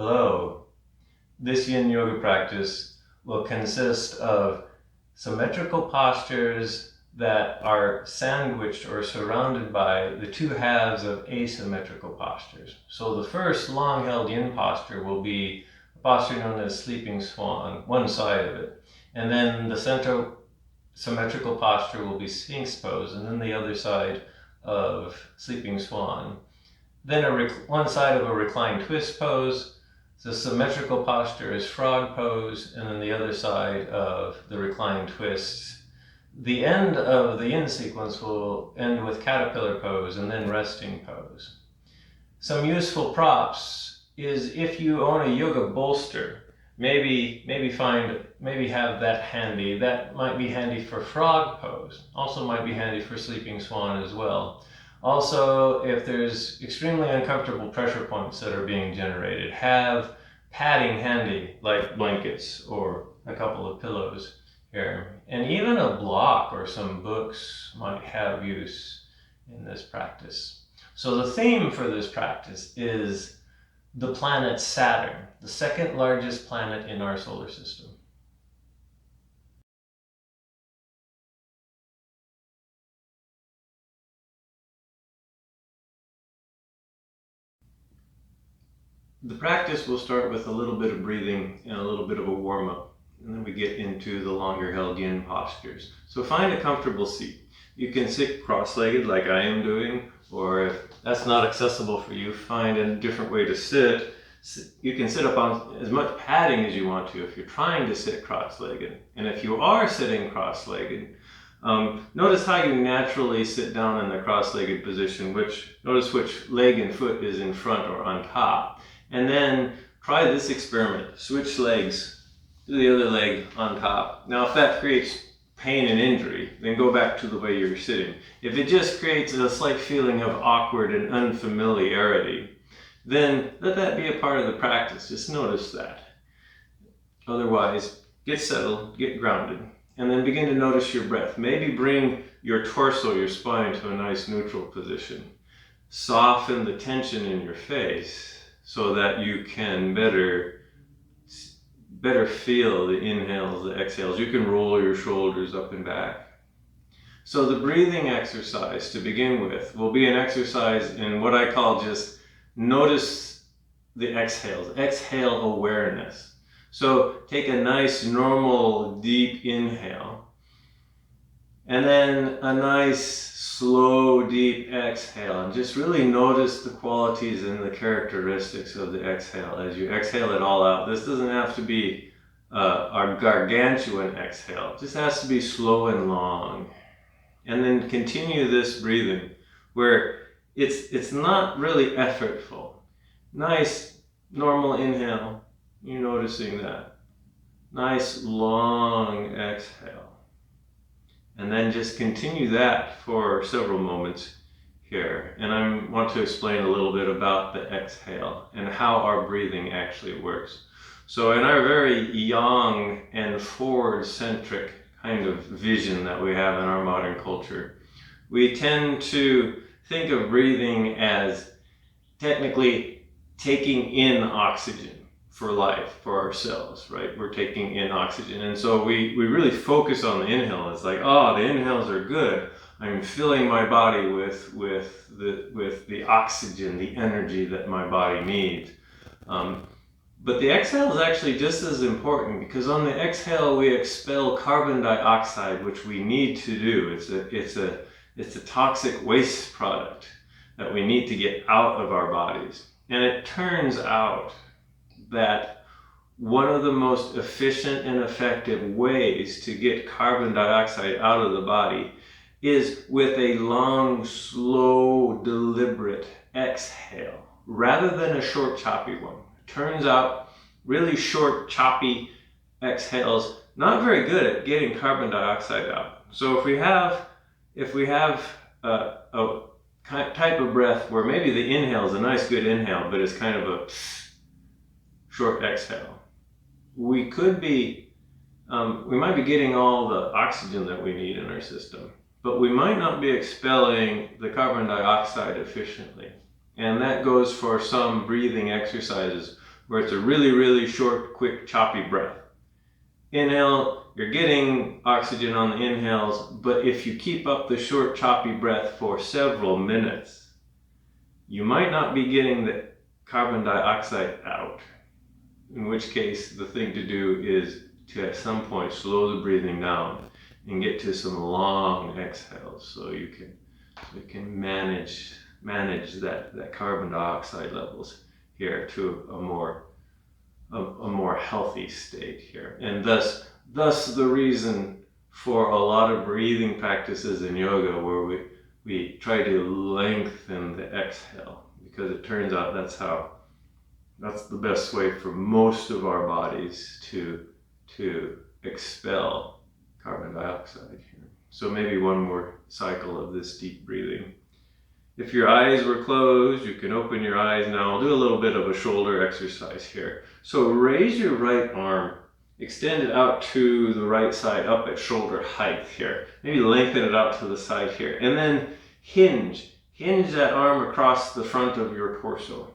Hello. This yin yoga practice will consist of symmetrical postures that are sandwiched or surrounded by the two halves of asymmetrical postures. So the first long-held yin posture will be a posture known as Sleeping Swan, one side of it. And then the central symmetrical posture will be Sphinx Pose, and then the other side of Sleeping Swan. Then one side of a Reclined Twist Pose. The symmetrical posture is Frog Pose, and then the other side of the Reclined Twist. The end of the yin sequence will end with Caterpillar Pose and then Resting Pose. Some useful props is if you own a yoga bolster, maybe have that handy. That might be handy for Frog Pose. Also might be handy for Sleeping Swan as well. Also, if there's extremely uncomfortable pressure points that are being generated, have padding handy, like blankets or a couple of pillows here. And even a block or some books might have use in this practice. So the theme for this practice is the planet Saturn, the second largest planet in our solar system. The practice will start with a little bit of breathing and a little bit of a warm-up, and then we get into the longer held yin postures. So find a comfortable seat. You can sit cross-legged like I am doing, or if that's not accessible for you, find a different way to sit. You can sit up on as much padding as you want to if you're trying to sit cross-legged. And if you are sitting cross-legged, notice how you naturally sit down in the cross-legged position, notice which leg and foot is in front or on top. And then try this experiment. Switch legs, do the other leg on top. Now if that creates pain and injury, then go back to the way you're sitting. If it just creates a slight feeling of awkward and unfamiliarity, then let that be a part of the practice. Just notice that. Otherwise, get settled, get grounded, and then begin to notice your breath. Maybe bring your torso, your spine to a nice neutral position. Soften the tension in your face so that you can better feel the inhales, the exhales. You can roll your shoulders up and back. So the breathing exercise to begin with will be an exercise in what I call just notice the exhales, exhale awareness. So take a nice normal deep inhale and then a nice slow deep exhale, and just really notice the qualities and the characteristics of the exhale as you exhale it all out. This doesn't have to be our gargantuan exhale. It just has to be slow and long. And then continue this breathing where it's not really effortful. Nice normal inhale, you're noticing that. Nice long exhale. And then just continue that for several moments here. And I want to explain a little bit about the exhale and how our breathing actually works. So in our very yang and forward-centric kind of vision that we have in our modern culture, we tend to think of breathing as technically taking in oxygen for life, for ourselves, right? We're taking in oxygen. And so we really focus on the inhale. It's like, oh, the inhales are good. I'm filling my body with the oxygen, the energy that my body needs. But the exhale is actually just as important, because on the exhale we expel carbon dioxide, which we need to do. It's a toxic waste product that we need to get out of our bodies. And it turns out that one of the most efficient and effective ways to get carbon dioxide out of the body is with a long, slow, deliberate exhale, rather than a short, choppy one. Turns out really short, choppy exhales not very good at getting carbon dioxide out. So if we have a type of breath where maybe the inhale is a nice good inhale, but it's kind of a short exhale, we might be getting all the oxygen that we need in our system, but we might not be expelling the carbon dioxide efficiently. And that goes for some breathing exercises where it's a really, really short, quick, choppy breath. Inhale, you're getting oxygen on the inhales, but if you keep up the short, choppy breath for several minutes, you might not be getting the carbon dioxide out. In which case, the thing to do is to at some point slow the breathing down and get to some long exhales so you can manage that carbon dioxide levels here to a more healthy state here. And thus the reason for a lot of breathing practices in yoga where we try to lengthen the exhale, because it turns out that's the best way for most of our bodies to expel carbon dioxide here. So maybe one more cycle of this deep breathing. If your eyes were closed, you can open your eyes now. I'll do a little bit of a shoulder exercise here. So raise your right arm, extend it out to the right side, up at shoulder height here. Maybe lengthen it out to the side here. And then hinge that arm across the front of your torso.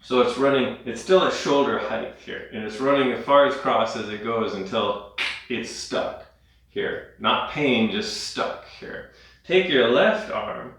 So it's still at shoulder height here, and it's running as far across as it goes until it's stuck here. Not pain, just stuck here. Take your left arm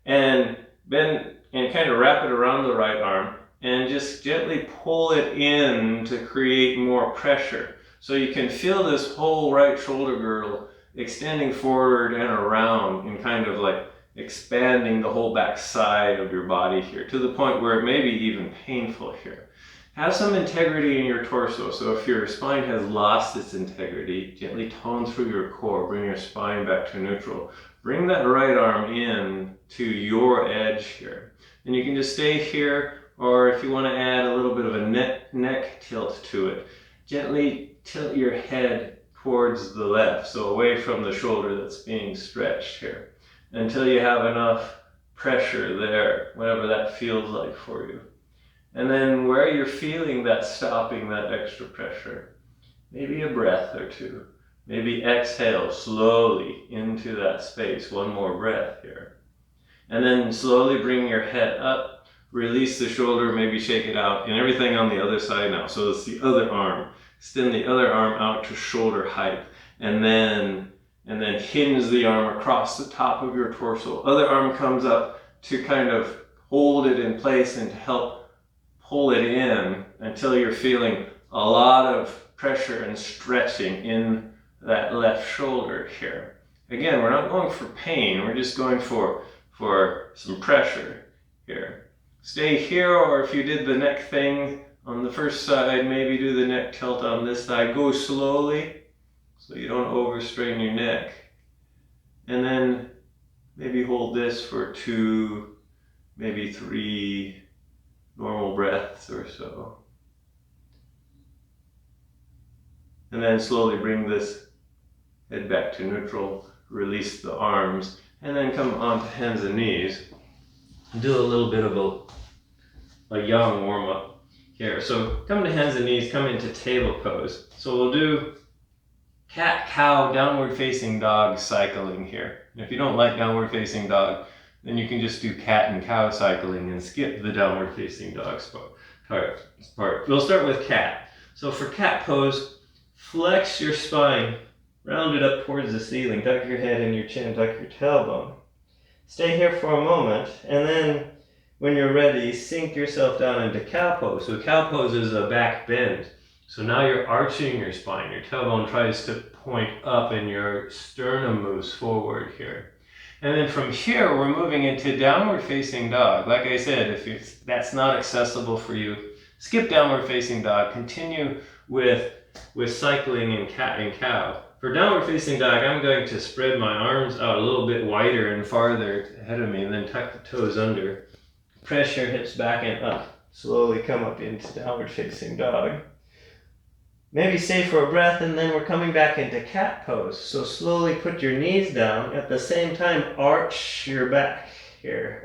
and bend and kind of wrap it around the right arm and just gently pull it in to create more pressure. So you can feel this whole right shoulder girdle extending forward and around and kind of like expanding the whole back side of your body here to the point where it may be even painful here. Have some integrity in your torso. So if your spine has lost its integrity, gently tone through your core, bring your spine back to neutral. Bring that right arm in to your edge here. And you can just stay here, or if you want to add a little bit of a neck tilt to it, gently tilt your head towards the left, so away from the shoulder that's being stretched here, until you have enough pressure there, whatever that feels like for you. And then where you're feeling that stopping, that extra pressure, maybe a breath or two. Maybe exhale slowly into that space. One more breath here. And then slowly bring your head up, release the shoulder, maybe shake it out, and everything on the other side now. So it's the other arm. Extend the other arm out to shoulder height. And then hinge the arm across the top of your torso. Other arm comes up to kind of hold it in place and to help pull it in until you're feeling a lot of pressure and stretching in that left shoulder here. Again, we're not going for pain, we're just going for some pressure here. Stay here, or if you did the neck thing on the first side, maybe do the neck tilt on this side. Go slowly so you don't overstrain your neck. And then maybe hold this for 2, maybe 3 normal breaths or so. And then slowly bring this head back to neutral, release the arms, and then come onto hands and knees. Do a little bit of a yang warm-up here. So come to hands and knees, come into table pose. So we'll do cat, cow, downward facing dog cycling here. And if you don't like downward facing dog, then you can just do cat and cow cycling and skip the downward facing dog part. We'll start with cat. So for cat pose, flex your spine, round it up towards the ceiling, tuck your head in your chin, tuck your tailbone. Stay here for a moment, and then when you're ready, sink yourself down into cow pose. So cow pose is a back bend. So now you're arching your spine. Your tailbone tries to point up and your sternum moves forward here. And then from here, we're moving into downward facing dog. Like I said, if that's not accessible for you, skip downward facing dog. Continue with cycling in cat and cow. For downward facing dog, I'm going to spread my arms out a little bit wider and farther ahead of me, and then tuck the toes under. Press your hips back and up. Slowly come up into downward facing dog. Maybe stay for a breath, and then we're coming back into cat pose. So slowly put your knees down. At the same time, arch your back here,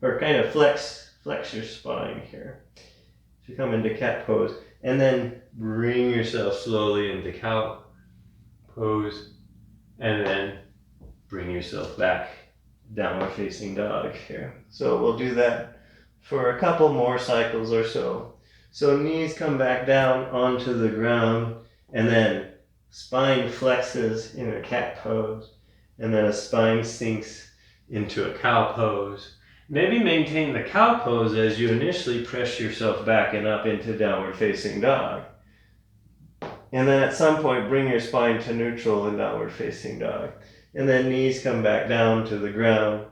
or kind of flex your spine here. So come into cat pose, and then bring yourself slowly into cow pose, and then bring yourself back downward facing dog here. So we'll do that for a couple more cycles or so. So knees come back down onto the ground, and then spine flexes in a cat pose, and then a spine sinks into a cow pose. Maybe maintain the cow pose as you initially press yourself back and up into downward facing dog. And then at some point bring your spine to neutral in downward facing dog. And then knees come back down to the ground,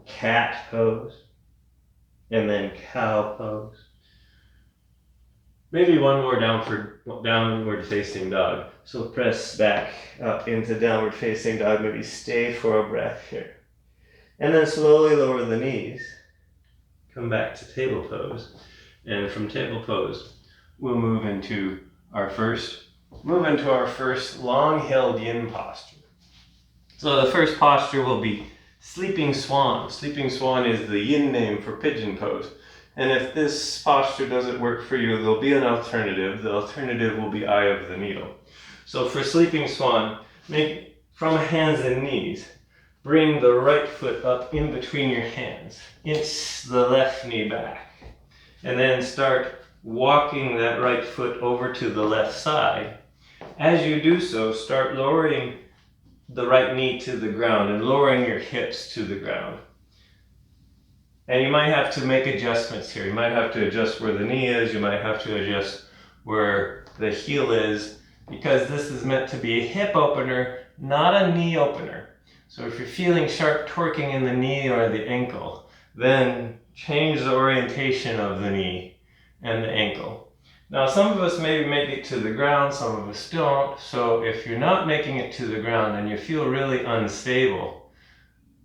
cat pose, and then cow pose. Maybe one more downward facing dog. So press back up into downward facing dog, maybe stay for a breath here. And then slowly lower the knees. Come back to table pose. And from table pose, we'll move into our first long-held yin posture. So the first posture will be Sleeping Swan. Sleeping Swan is the yin name for pigeon pose. And if this posture doesn't work for you, there'll be an alternative. The alternative will be Eye of the Needle. So for Sleeping Swan, make from hands and knees, bring the right foot up in between your hands. Inch the left knee back. And then start walking that right foot over to the left side. As you do so, start lowering the right knee to the ground and lowering your hips to the ground. And you might have to make adjustments here. You might have to adjust where the knee is. You might have to adjust where the heel is, because this is meant to be a hip opener, not a knee opener. So if you're feeling sharp torquing in the knee or the ankle, then change the orientation of the knee and the ankle. Now some of us maybe make it to the ground, some of us don't. So if you're not making it to the ground and you feel really unstable,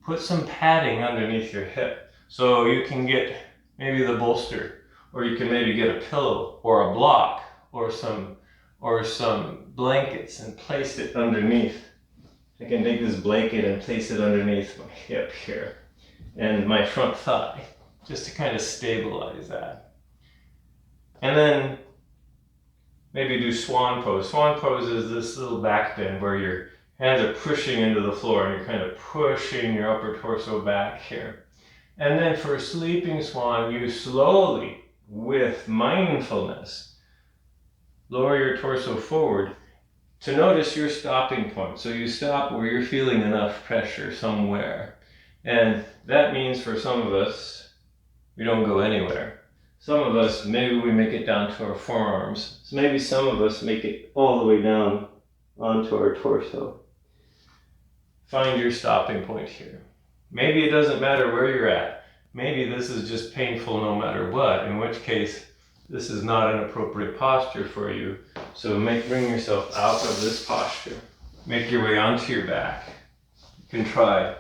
put some padding underneath your hip. So you can get maybe the bolster, or you can maybe get a pillow or a block or some blankets and place it underneath. I can take this blanket and place it underneath my hip here and my front thigh, just to kind of stabilize that. And then maybe do swan pose. Swan pose is this little back bend where your hands are pushing into the floor and you're kind of pushing your upper torso back here. And then for Sleeping Swan, you slowly, with mindfulness, lower your torso forward to notice your stopping point. So you stop where you're feeling enough pressure somewhere. And that means for some of us, we don't go anywhere. Some of us, maybe we make it down to our forearms. So maybe some of us make it all the way down onto our torso. Find your stopping point here. Maybe it doesn't matter where you're at. Maybe this is just painful no matter what, in which case this is not an appropriate posture for you. So bring yourself out of this posture. Make your way onto your back. You can try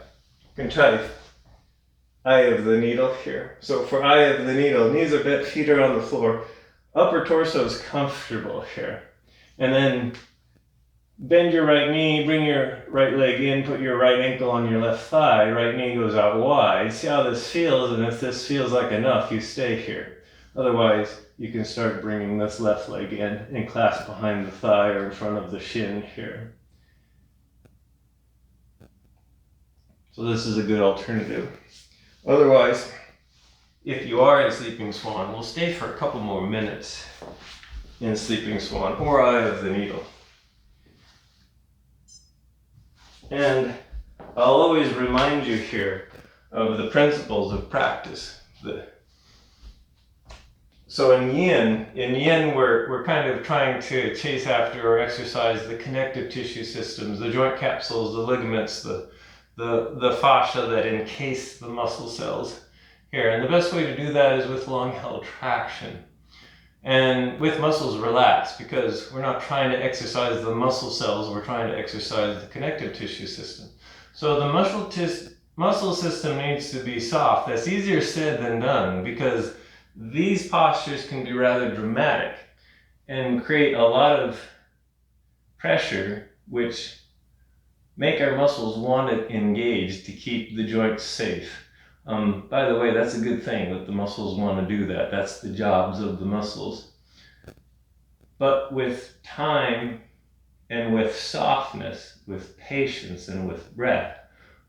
Eye of the Needle here. So for Eye of the Needle, knees are bent, feet are on the floor. Upper torso is comfortable here. And then bend your right knee, bring your right leg in, put your right ankle on your left thigh, right knee goes out wide. See how this feels, and if this feels like enough, you stay here. Otherwise, you can start bringing this left leg in and clasp behind the thigh or in front of the shin here. So this is a good alternative. Otherwise, if you are in Sleeping Swan, we'll stay for a couple more minutes in Sleeping Swan or Eye of the Needle. And I'll always remind you here of the principles of practice. So in yin we're kind of trying to chase after or exercise the connective tissue systems, the joint capsules, the ligaments, the fascia that encase the muscle cells here. And the best way to do that is with long-held traction. And with muscles relaxed, because we're not trying to exercise the muscle cells, we're trying to exercise the connective tissue system. So the muscle system needs to be soft. That's easier said than done, because these postures can be rather dramatic and create a lot of pressure, which make our muscles want to engage to keep the joints safe. By the way, that's a good thing that the muscles want to do that. That's the jobs of the muscles. But with time and with softness, with patience and with breath,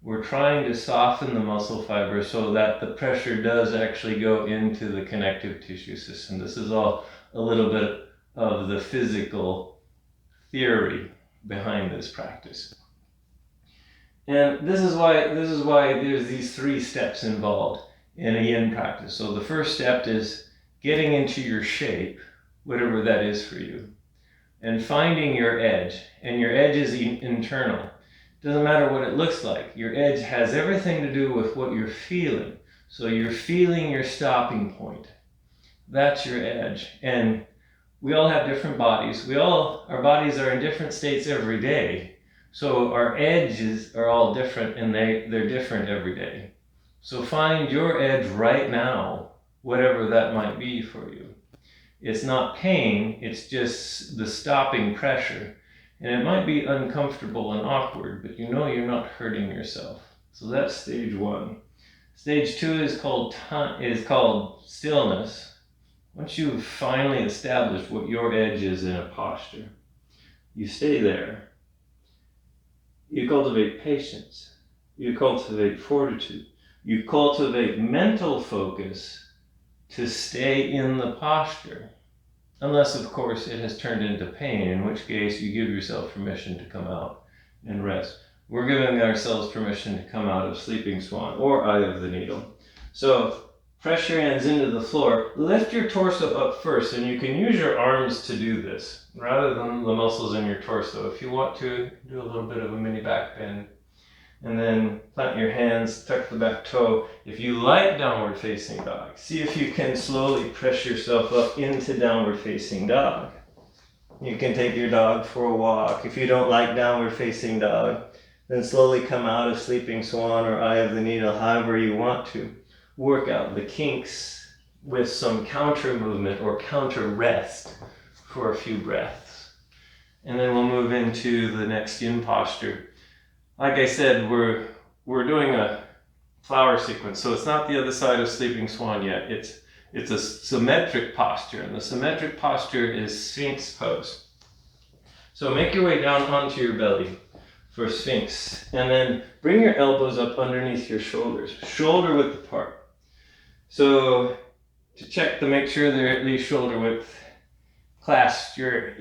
we're trying to soften the muscle fiber so that the pressure does actually go into the connective tissue system. This is all a little bit of the physical theory behind this practice. And this is why there's these 3 steps involved in a yin practice. So the first step is getting into your shape, whatever that is for you, and finding your edge. And your edge is internal. Doesn't matter what it looks like. Your edge has everything to do with what you're feeling. So you're feeling your stopping point. That's your edge. And we all have different bodies. Our bodies are in different states every day. So our edges are all different, and they're different every day. So find your edge right now, whatever that might be for you. It's not pain, it's just the stopping pressure. And it might be uncomfortable and awkward, but you know you're not hurting yourself. So that's stage 1. Stage 2 is called stillness. Once you've finally established what your edge is in a posture, you stay there. You cultivate patience. You cultivate fortitude. You cultivate mental focus to stay in the posture. Unless, of course, it has turned into pain, in which case you give yourself permission to come out and rest. We're giving ourselves permission to come out of Sleeping Swan or Eye of the Needle. So press your hands into the floor. Lift your torso up first, and you can use your arms to do this rather than the muscles in your torso. If you want to, do a little bit of a mini back bend. And then plant your hands, tuck the back toe. If you like downward facing dog, see if you can slowly press yourself up into downward facing dog. You can take your dog for a walk. If you don't like downward facing dog, then slowly come out of Sleeping Swan or Eye of the Needle, however you want to. Work out the kinks with some counter movement or counter rest for a few breaths. And then we'll move into the next yin posture. Like I said, we're doing a flower sequence, so it's not the other side of Sleeping Swan yet. It's a symmetric posture, and the symmetric posture is Sphinx Pose. So make your way down onto your belly for Sphinx, and then bring your elbows up underneath your shoulders, shoulder width apart. So to check to make sure they're at least shoulder width, clasp your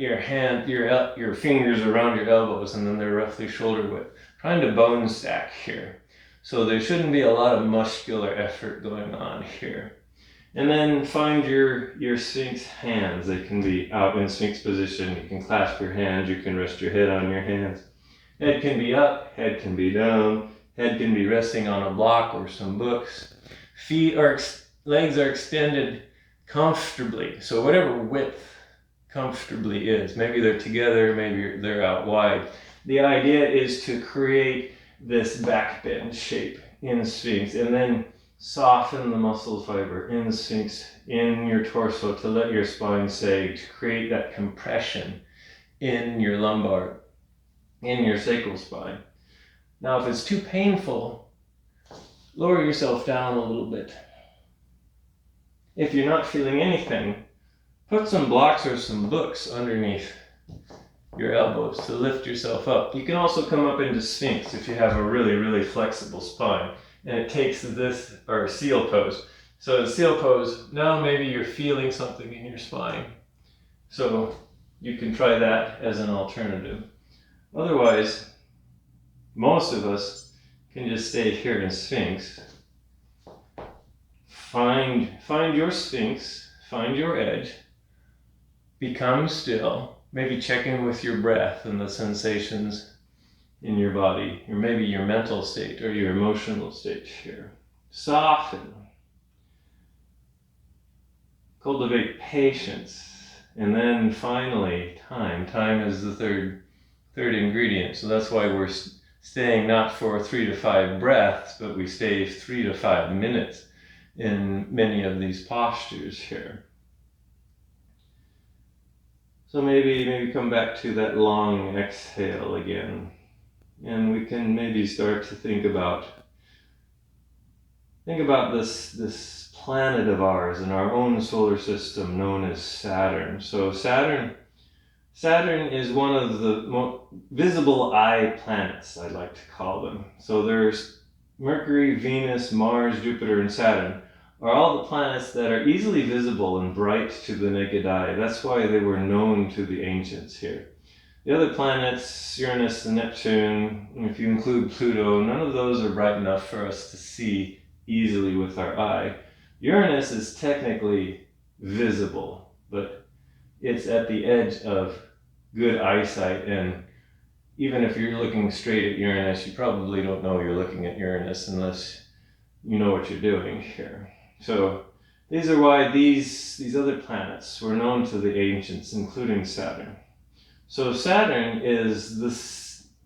fingers around your elbows, and then they're roughly shoulder width. Trying to bone stack here. So there shouldn't be a lot of muscular effort going on here. And then find your Sphinx hands. They can be out in Sphinx position. You can clasp your hands. You can rest your head on your hands. Head can be up, head can be down. Head can be resting on a block or some books. Legs are extended comfortably. So whatever width comfortably is. Maybe they're together, maybe they're out wide. The idea is to create this back bend shape in Sphinx, and then soften the muscle fiber in Sphinx, in your torso, to let your spine sag, to create that compression in your lumbar, in your sacral spine. Now, if it's too painful, lower yourself down a little bit. If you're not feeling anything, put some blocks or some books underneath your elbows to lift yourself up. You can also come up into Sphinx if you have a really, really flexible spine. And it takes this, or seal pose. So in seal pose, now maybe you're feeling something in your spine. So you can try that as an alternative. Otherwise, most of us can just stay here in Sphinx. Find your Sphinx, find your edge, become still. Maybe check in with your breath and the sensations in your body, or maybe your mental state or your emotional state here. Soften. Cultivate patience. And then finally, time. Time is the third ingredient. So that's why we're staying not for 3 to 5 breaths, but we stay 3 to 5 minutes in many of these postures here. So maybe come back to that long exhale again. And we can maybe start to think about this planet of ours in our own solar system known as Saturn. So Saturn Saturn is one of the most visible eye planets, I like to call them. So there's Mercury, Venus, Mars, Jupiter, and Saturn are all the planets that are easily visible and bright to the naked eye. That's why they were known to the ancients here. The other planets, Uranus and Neptune, if you include Pluto, none of those are bright enough for us to see easily with our eye. Uranus is technically visible, but it's at the edge of good eyesight, and even if you're looking straight at Uranus, you probably don't know you're looking at Uranus unless you know what you're doing here. So these are why these other planets were known to the ancients, including Saturn. So Saturn is the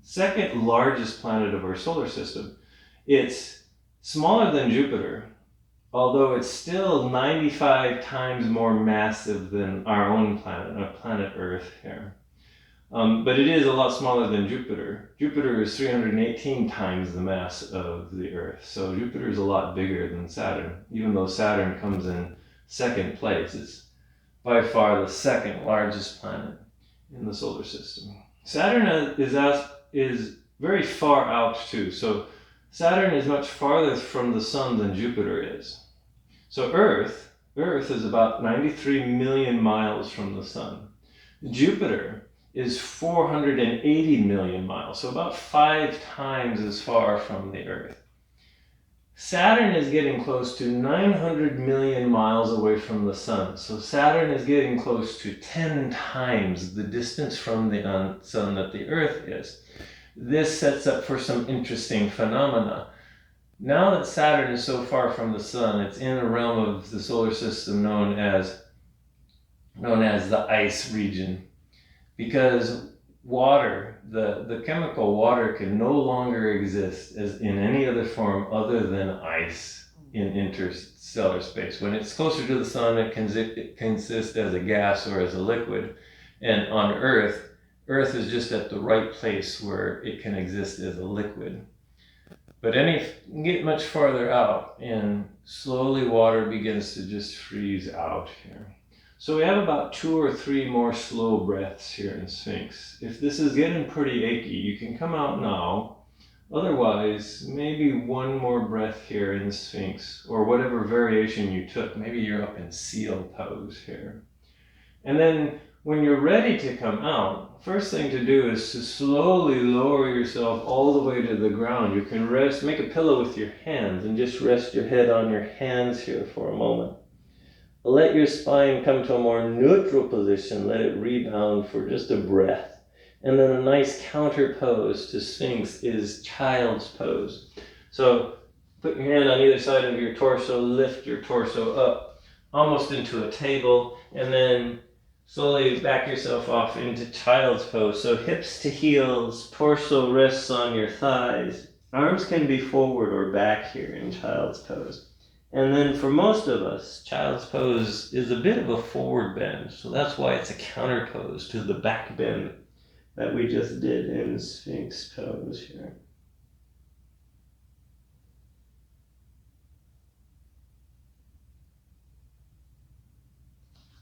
second largest planet of our solar system. It's smaller than Jupiter, although it's still 95 times more massive than our own planet Earth here. But it is a lot smaller than Jupiter. Jupiter is 318 times the mass of the Earth, so Jupiter is a lot bigger than Saturn. Even though Saturn comes in second place, it's by far the second largest planet in the solar system. Saturn is very far out too, so Saturn is much farther from the sun than Jupiter is. So Earth is about 93 million miles from the sun. Jupiter is 480 million miles, so about 5 times as far from the Earth. Saturn is getting close to 900 million miles away from the sun, so Saturn is getting close to 10 times the distance from the sun that the Earth is. This sets up for some interesting phenomena. Now that Saturn is so far from the sun, it's in a realm of the solar system known as the ice region. Because water, the chemical water, can no longer exist as in any other form other than ice in interstellar space. When it's closer to the sun, it can exist as a gas or as a liquid. And on Earth is just at the right place where it can exist as a liquid. But get much farther out, and slowly water begins to just freeze out here. So we have about 2 or 3 more slow breaths here in Sphinx. If this is getting pretty achy, you can come out now. Otherwise, maybe 1 more breath here in Sphinx, or whatever variation you took. Maybe you're up in seal pose here. And then when you're ready to come out, first thing to do is to slowly lower yourself all the way to the ground. You can make a pillow with your hands and just rest your head on your hands here for a moment. Let your spine come to a more neutral position. Let it rebound for just a breath. And then a nice counter pose to Sphinx is child's pose. So put your hand on either side of your torso, lift your torso up almost into a table, and then slowly back yourself off into child's pose. So hips to heels, torso rests on your thighs. Arms can be forward or back here in child's pose. And then for most of us, child's pose is a bit of a forward bend. So that's why it's a counter pose to the back bend that we just did in Sphinx pose here.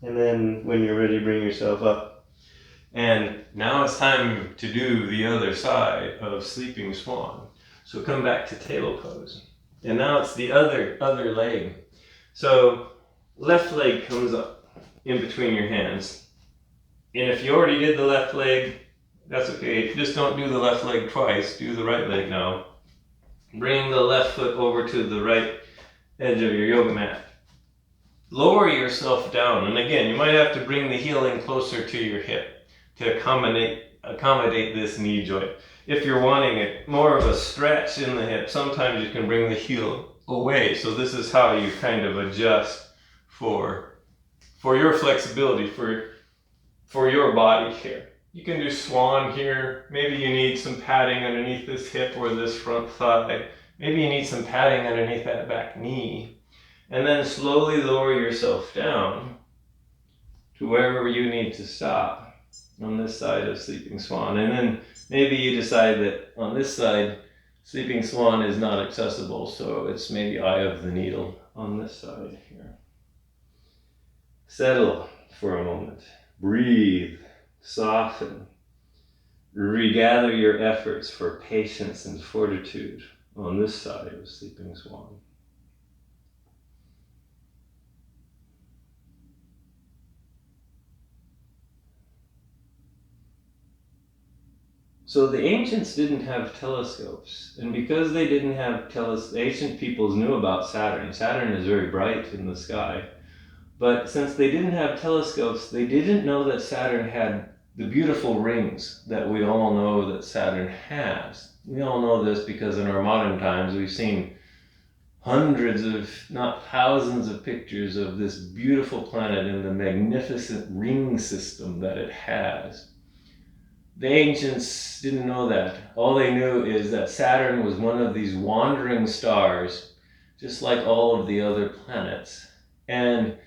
And then when you're ready, bring yourself up. And now it's time to do the other side of Sleeping Swan. So come back to table pose. And now it's the other leg. So left leg comes up in between your hands. And if you already did the left leg, that's okay. Just don't do the left leg twice. Do the right leg now. Bring the left foot over to the right edge of your yoga mat. Lower yourself down. And again, you might have to bring the heel in closer to your hip to accommodate this knee joint. If you're wanting more of a stretch in the hip, sometimes you can bring the heel away. So this is how you kind of adjust for your flexibility, for your body here. You can do swan here. Maybe you need some padding underneath this hip or this front thigh. Maybe you need some padding underneath that back knee. And then slowly lower yourself down to wherever you need to stop on this side of Sleeping Swan. And then maybe you decide that on this side, Sleeping Swan is not accessible, so it's maybe eye of the needle on this side here. Settle for a moment. Breathe. soften. Regather your efforts for patience and fortitude on this side of Sleeping Swan. So the ancients didn't have telescopes, and because they didn't have the ancient peoples knew about Saturn. Saturn is very bright in the sky, but since they didn't have telescopes, they didn't know that Saturn had the beautiful rings that we all know that Saturn has. We all know this because in our modern times we've seen hundreds of, not thousands of pictures of this beautiful planet and the magnificent ring system that it has. The ancients didn't know that. All they knew is that Saturn was one of these wandering stars, just like all of the other planets. And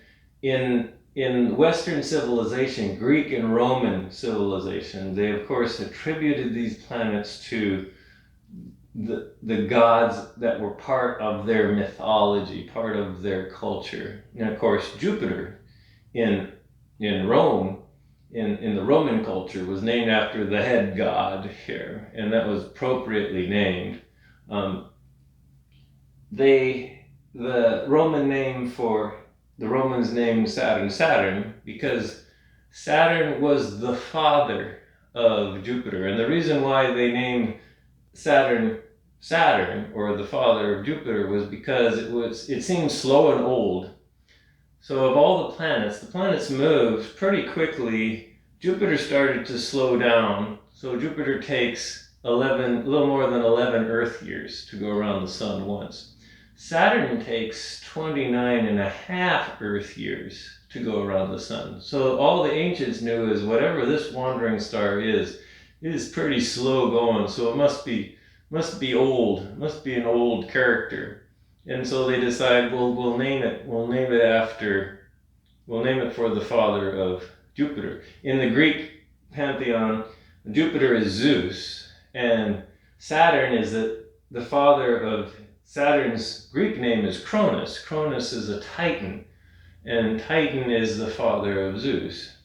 in Western civilization, Greek and Roman civilization, they of course attributed these planets to the gods that were part of their mythology, part of their culture. And of course, Jupiter in Rome, in the Roman culture, was named after the head god here, and that was appropriately named. The Romans named Saturn because Saturn was the father of Jupiter, and the reason why they named Saturn, or the father of Jupiter, was because it seemed slow and old. So of all the planets moved pretty quickly. Jupiter started to slow down. So Jupiter takes a little more than 11 Earth years to go around the sun once. Saturn takes 29.5 Earth years to go around the sun. So all the ancients knew is whatever this wandering star is, it is pretty slow going. So it must be old, must be an old character. And so they decide, well, we'll name it for the father of Jupiter. In the Greek pantheon, Jupiter is Zeus, and Saturn is the father of Saturn's Greek name is Cronus. Cronus is a Titan, and Titan is the father of Zeus.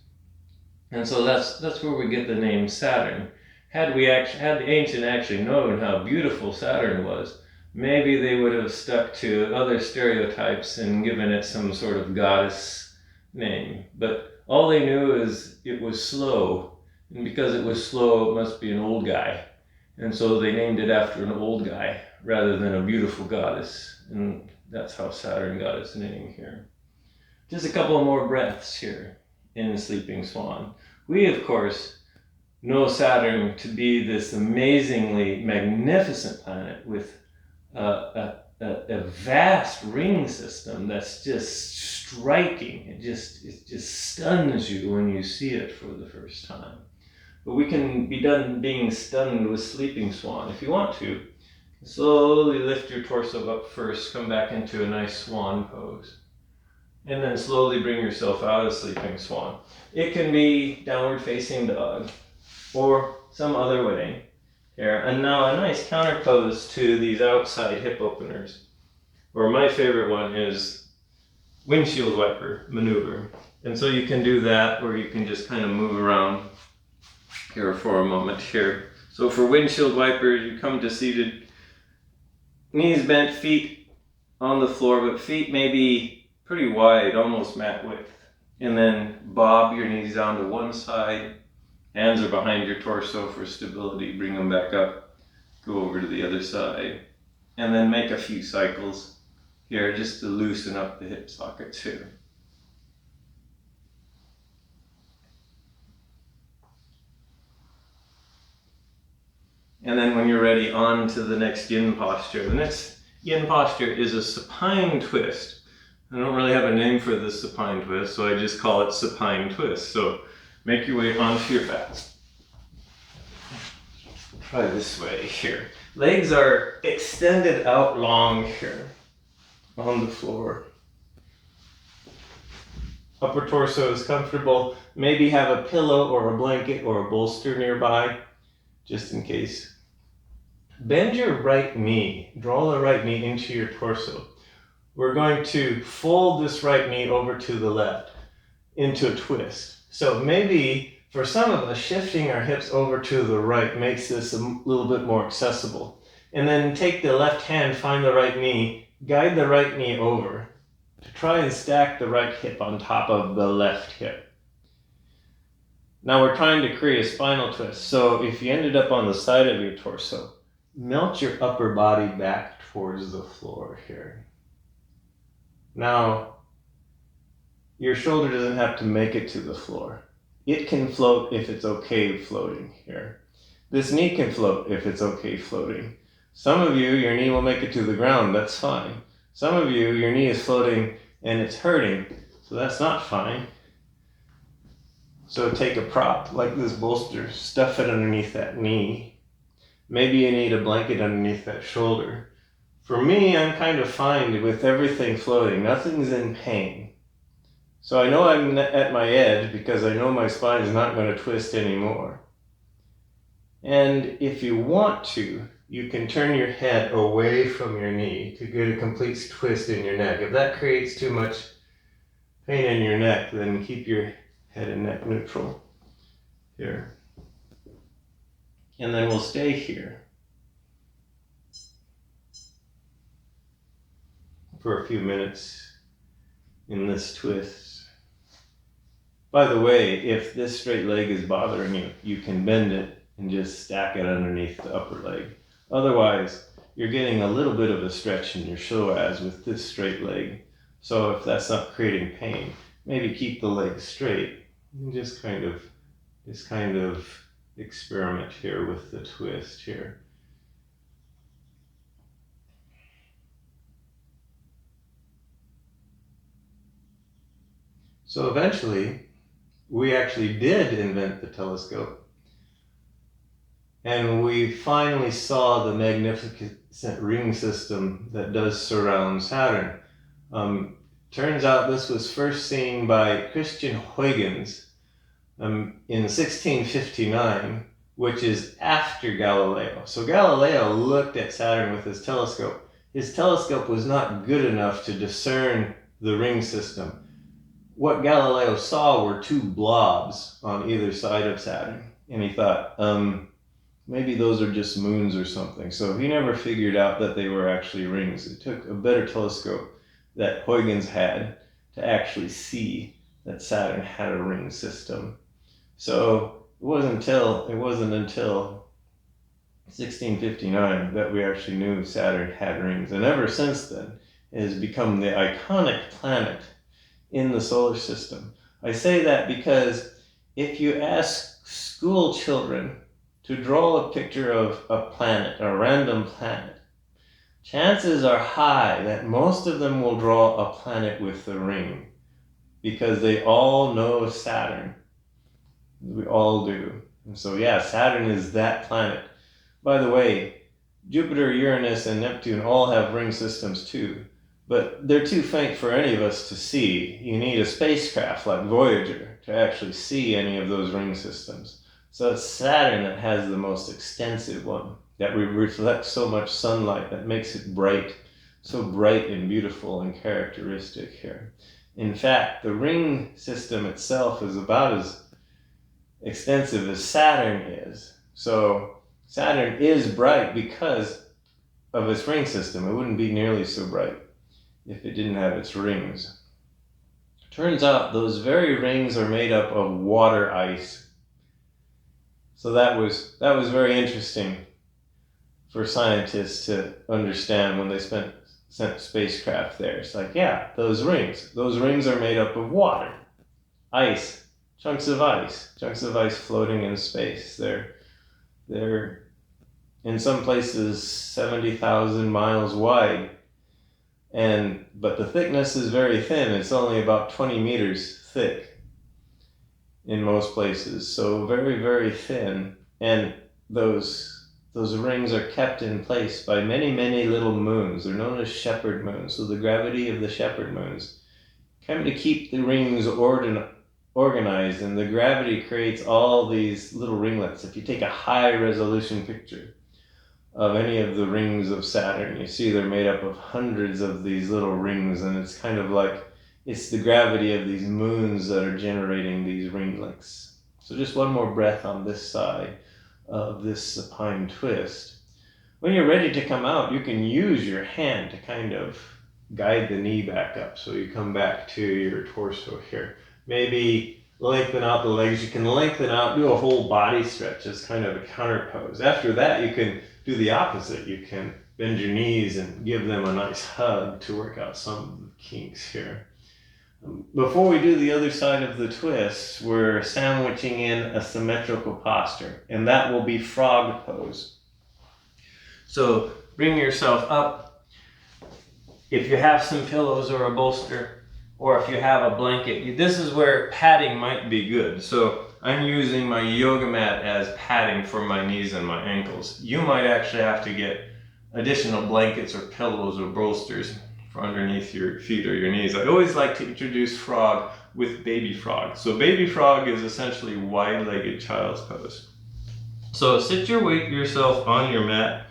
And so that's where we get the name Saturn. Had the ancient actually known how beautiful Saturn was, maybe they would have stuck to other stereotypes and given it some sort of goddess name. But all they knew is it was slow, and because it was slow, it must be an old guy. And so they named it after an old guy rather than a beautiful goddess. And that's how Saturn got its name here. Just a couple more breaths here in Sleeping Swan. We, of course, know Saturn to be this amazingly magnificent planet with a vast ring system that's just striking. It just stuns you when you see it for the first time. But we can be done being stunned with Sleeping Swan if you want to. Slowly lift your torso up first, come back into a nice swan pose. And then slowly bring yourself out of Sleeping Swan. It can be downward facing dog or some other way here. And now a nice counter pose to these outside hip openers. Or my favorite one is windshield wiper maneuver. And so you can do that, or you can just kind of move around here for a moment here. So for windshield wiper, you come to seated, knees bent, feet on the floor, but feet maybe pretty wide, almost mat width. And then bob your knees down to one side. Hands are behind your torso for stability. Bring them back up. Go over to the other side. And then make a few cycles here just to loosen up the hip sockets here. And then when you're ready, on to the next yin posture. The next yin posture is a supine twist. I don't really have a name for this supine twist, so I just call it supine twist. So make your way onto your back. Try this way here. Legs are extended out long here on the floor. Upper torso is comfortable. Maybe have a pillow or a blanket or a bolster nearby, just in case. Bend your right knee. Draw the right knee into your torso. We're going to fold this right knee over to the left into a twist. So maybe For some of us, shifting our hips over to the right makes this a little bit more accessible. And then take the left hand, find the right knee, guide the right knee over to try and stack the right hip on top of the left hip. Now we're trying to create a spinal twist. So if you ended up on the side of your torso, melt your upper body back towards the floor here. Now, your shoulder doesn't have to make it to the floor. It can float if it's okay floating here. This knee can float if it's okay floating. Some of you, your knee will make it to the ground, that's fine. Some of you, your knee is floating and it's hurting, so that's not fine. So take a prop like this bolster, stuff it underneath that knee. Maybe you need a blanket underneath that shoulder. For me, I'm kind of fine with everything floating. Nothing's in pain. So I know I'm at my edge because I know my spine is not going to twist anymore. And if you want to, you can turn your head away from your knee to get a complete twist in your neck. If that creates too much pain in your neck, then keep your head and neck neutral here. And then we'll stay here for a few minutes in this twist. By the way, if this straight leg is bothering you, you can bend it and just stack it underneath the upper leg. Otherwise, you're getting a little bit of a stretch in your psoas with this straight leg. So if that's not creating pain, maybe keep the leg straight and just kind of experiment here with the twist here. So eventually, we actually did invent the telescope. And we finally saw the magnificent ring system that does surround Saturn. Turns out this was first seen by Christian Huygens in 1659, which is after Galileo. So Galileo looked at Saturn with his telescope. His telescope was not good enough to discern the ring system. What Galileo saw were two blobs on either side of Saturn. And he thought, maybe those are just moons or something. So he never figured out that they were actually rings. It took a better telescope that Huygens had to actually see that Saturn had a ring system. So it wasn't until 1659 that we actually knew Saturn had rings. And ever since then, it has become the iconic planet in the solar system. I say that because if you ask school children to draw a picture of a planet, a random planet, chances are high that most of them will draw a planet with a ring because they all know Saturn. We all do. And so yeah, Saturn is that planet. By the way, Jupiter, Uranus, and Neptune all have ring systems too, but they're too faint for any of us to see. You need a spacecraft like Voyager to actually see any of those ring systems. So it's Saturn that has the most extensive one, that reflects so much sunlight that makes it bright, so bright and beautiful and characteristic here. In fact, the ring system itself is about as extensive as Saturn is. So Saturn is bright because of its ring system. It wouldn't be nearly so bright if it didn't have its rings. Turns out those very rings are made up of water ice. So that was very interesting for scientists to understand when they sent spacecraft there. It's like, yeah, those rings are made up of water, ice, chunks of ice floating in space. They're in some places 70,000 miles wide, but the thickness is very thin. It's only about 20 meters thick in most places, so very, very thin. And those rings are kept in place by many, many little moons. They're known as shepherd moons. So the gravity of the shepherd moons kind of keep the rings organized, and the gravity creates all these little ringlets. If you take a high resolution picture of any of the rings of Saturn, you see they're made up of hundreds of these little rings, and it's kind of like it's the gravity of these moons that are generating these ringlets. So just one more breath on this side of this supine twist. When you're ready to come out, you can use your hand to kind of guide the knee back up. So you come back to your torso here. Maybe lengthen out the legs. You can lengthen out, do a whole body stretch as kind of a counter pose. After that, you can do the opposite. You can bend your knees and give them a nice hug to work out some of the kinks here. Before we do the other side of the twist, we're sandwiching in a symmetrical posture, and that will be frog pose. So bring yourself up. If you have some pillows or a bolster, or if you have a blanket, this is where padding might be good. So I'm using my yoga mat as padding for my knees and my ankles. You might actually have to get additional blankets or pillows or bolsters for underneath your feet or your knees. I always like to introduce frog with baby frog. So baby frog is essentially wide-legged child's pose. So sit yourself on your mat,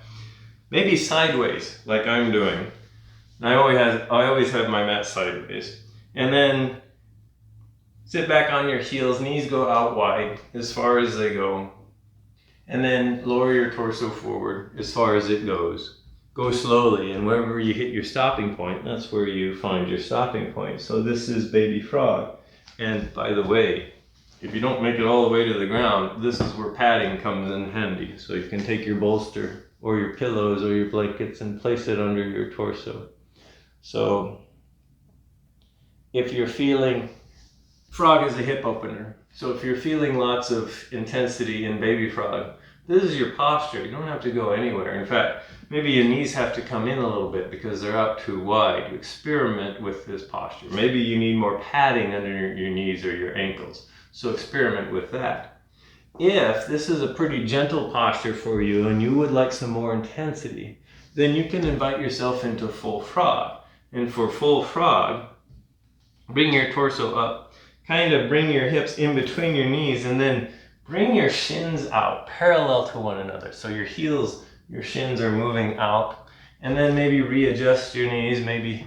maybe sideways like I'm doing. And I always have my mat sideways. And then sit back on your heels, knees go out wide as far as they go. And then lower your torso forward as far as it goes. Go slowly, and wherever you hit your stopping point, that's where you find your stopping point. So this is baby frog. And by the way, if you don't make it all the way to the ground, this is where padding comes in handy. So you can take your bolster or your pillows or your blankets and place it under your torso. So if you're feeling, frog is a hip opener. So if you're feeling lots of intensity in baby frog, this is your posture. You don't have to go anywhere. In fact, maybe your knees have to come in a little bit because they're out too wide. You experiment with this posture. Maybe you need more padding under your knees or your ankles. So experiment with that. If this is a pretty gentle posture for you and you would like some more intensity, then you can invite yourself into full frog. And for full frog, bring your torso up, kind of bring your hips in between your knees, and then bring your shins out parallel to one another. So your heels, your shins are moving out, and then maybe readjust your knees. Maybe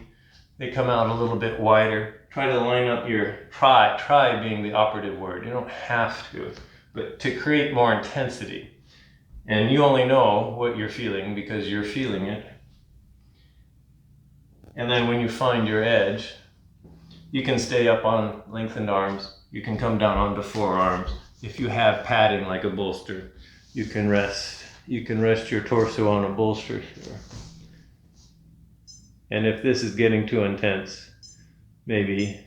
they come out a little bit wider. Try to line up your try being the operative word. You don't have to, but to create more intensity. And you only know what you're feeling because you're feeling it. And then when you find your edge, you can stay up on lengthened arms. You can come down onto forearms. If you have padding like a bolster, you can rest your torso on a bolster here. And if this is getting too intense, maybe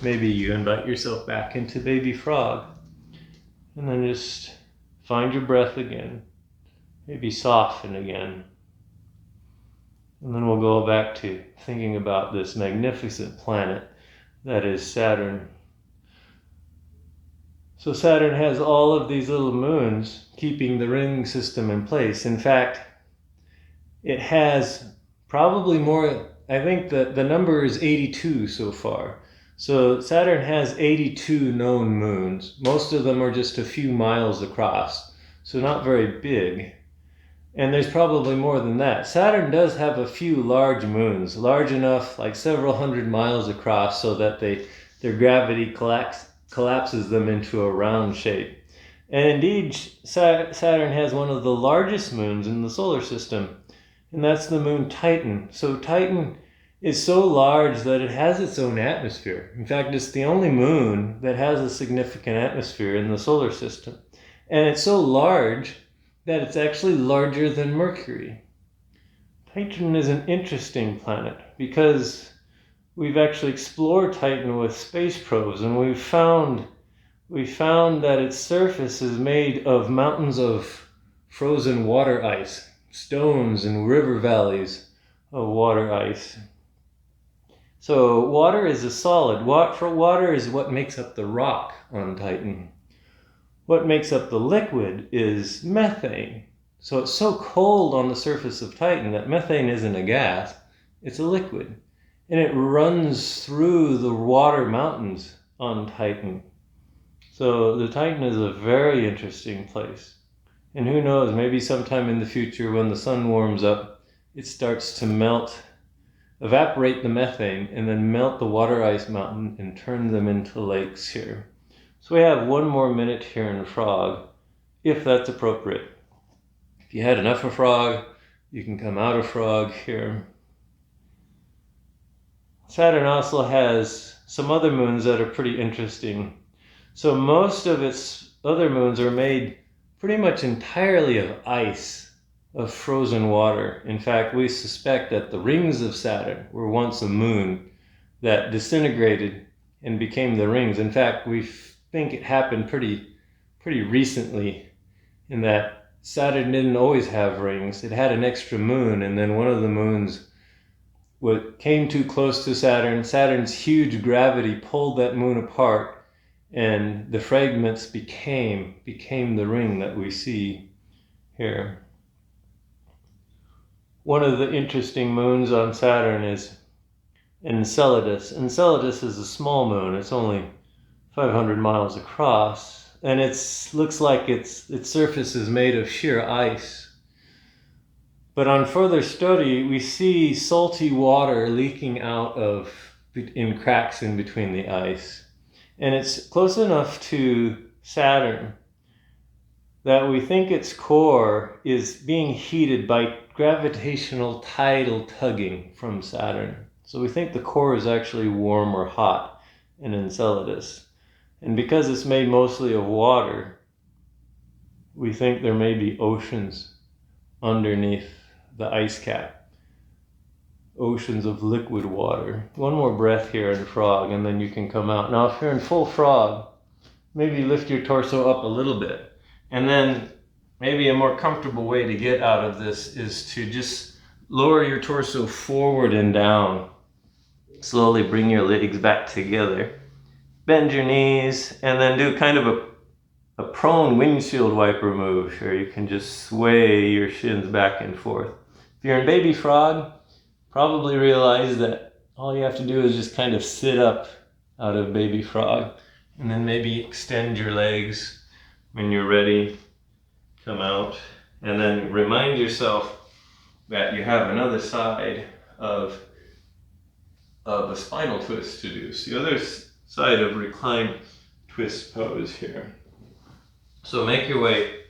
you invite yourself back into baby frog. And then just find your breath again. Maybe soften again. And then we'll go back to thinking about this magnificent planet that is Saturn. So Saturn has all of these little moons keeping the ring system in place. In fact, it has probably more, I think the number is 82 so far. So Saturn has 82 known moons. Most of them are just a few miles across, so not very big. And there's probably more than that. Saturn does have a few large moons, large enough, like several hundred miles across, so that their gravity collapses them into a round shape. And indeed, Saturn has one of the largest moons in the solar system, and that's the moon Titan. So Titan is so large that it has its own atmosphere. In fact, it's the only moon that has a significant atmosphere in the solar system. And it's so large that it's actually larger than Mercury. Titan is an interesting planet because we've actually explored Titan with space probes, and we found that its surface is made of mountains of frozen water ice, stones and river valleys of water ice. So water is a solid. Water is what makes up the rock on Titan. What makes up the liquid is methane. So it's so cold on the surface of Titan that methane isn't a gas, it's a liquid. And it runs through the water mountains on Titan. So the Titan is a very interesting place. And who knows, maybe sometime in the future when the sun warms up, it starts to evaporate the methane, and then melt the water ice mountain and turn them into lakes here. So we have 1 more minute here in Frog, if that's appropriate. If you had enough of Frog, you can come out of Frog here. Saturn also has some other moons that are pretty interesting. So most of its other moons are made pretty much entirely of ice, of frozen water. In fact, we suspect that the rings of Saturn were once a moon that disintegrated and became the rings. In fact, we think it happened pretty recently, in that Saturn didn't always have rings. It had an extra moon, and then one of the moons came too close to Saturn. Saturn's huge gravity pulled that moon apart, and the fragments became the ring that we see here. One of the interesting moons on Saturn is Enceladus. Enceladus is a small moon. It's only 500 miles across, and it looks like its surface is made of sheer ice. But on further study, we see salty water leaking out in cracks in between the ice. And it's close enough to Saturn that we think its core is being heated by gravitational tidal tugging from Saturn. So we think the core is actually warm or hot in Enceladus. And because it's made mostly of water, we think there may be oceans underneath the ice cap. Oceans of liquid water. 1 more breath here in Frog, and then you can come out. Now, if you're in full Frog, maybe lift your torso up a little bit. And then maybe a more comfortable way to get out of this is to just lower your torso forward and down. Slowly bring your legs back together. Bend your knees, and then do kind of a prone windshield wiper move here. You can just sway your shins back and forth. If you're in Baby Frog, probably realize that all you have to do is just kind of sit up out of Baby Frog, and then maybe extend your legs when you're ready. Come out, and then remind yourself that you have another side of a spinal twist to do. So the other side of Reclined Twist Pose here. So make your way